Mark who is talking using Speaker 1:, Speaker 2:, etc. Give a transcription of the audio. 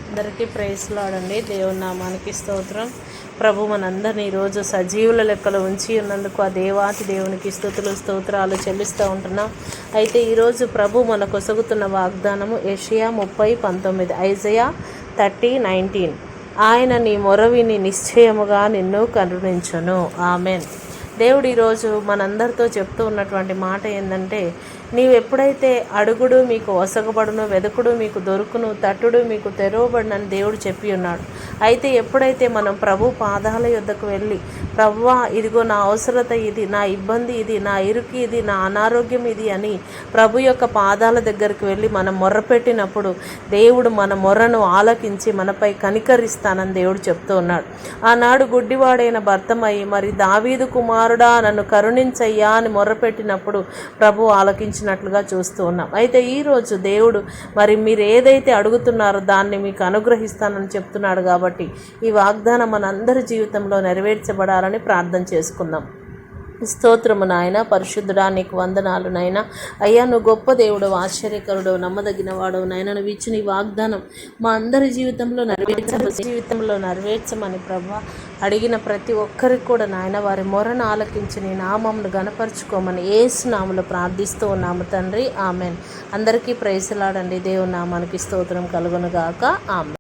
Speaker 1: అందరికీ praise lord. దేవుని నామానికి స్తోత్రం. ప్రభు మనందరినీ ఈరోజు సజీవుల లెక్కలో ఉంచి ఉన్నందుకు ఆ దేవాతి దేవునికి స్తోత్రాలు చెల్లిస్తూ ఉంటున్నాం. అయితే ఈరోజు ప్రభు మనకు కొసగుతున్న వాగ్దానము యెషయా 30:19, ఐజయా 30:19. ఆయన నీ మొరవిని నిశ్చయముగా నిన్ను కరుణించును. ఆమెన్. దేవుడు ఈరోజు మనందరితో చెప్తూ ఉన్నటువంటి మాట ఏంటంటే, నీవు ఎప్పుడైతే అడుగుడు మీకు ఒసగబడును, వెదకుడు మీకు దొరుకును, తట్టుడు మీకు తెరవబడునని దేవుడు చెప్పి ఉన్నాడు. అయితే ఎప్పుడైతే మనం ప్రభు పాదాల యొద్దకు వెళ్ళి, ప్రభువా ఇదిగో నా అవసరత ఇది, నా ఇబ్బంది ఇది, నా ఇరుకు ఇది, నా అనారోగ్యం ఇది అని ప్రభు యొక్క పాదాల దగ్గరికి వెళ్ళి మనం మొర్రపెట్టినప్పుడు దేవుడు మన మొర్రను ఆలకించి మనపై కనికరిస్తానని దేవుడు చెప్తూ ఉన్నాడు. ఆనాడు గుడ్డివాడైన భర్తమయ్యి, మరి దావీదు కుమారుడా నన్ను కరుణించయ్యా అని మొర్రపెట్టినప్పుడు ప్రభు ఆలకించినట్లుగా చూస్తూ ఉన్నాం. అయితే ఈరోజు దేవుడు మరి మీరు ఏదైతే అడుగుతున్నారో దాన్ని మీకు అనుగ్రహిస్తానని చెప్తున్నాడు. కాబట్టి ఈ వాగ్దానం మనందరి జీవితంలో నెరవేర్చబడాలని ప్రార్థన చేసుకుందాం. స్తోత్రము నాయన, పరిశుద్ధుడా నీకు వందనాలు నాయన. అయ్యా నువ్వు గొప్ప దేవుడు, ఆశ్చర్యకరుడు, నమ్మదగిన వాడు నాయన. నువ్వు ఇచ్చిన ఈ వాగ్దానం మా అందరి జీవితంలో నెరవేర్చమని ప్రభా అడిగిన ప్రతి ఒక్కరికి కూడా నాయన వారి మొరను ఆలకించి నీ నామమును గణపరుచుకోమని యేసు నామములో ప్రార్థిస్తూ ఉన్నాము తండ్రి. ఆమెన్. అందరికీ ప్రైజ్ లార్డ్. దేవుని నామానికి స్తోత్రం కలుగును గాక. ఆమెన్.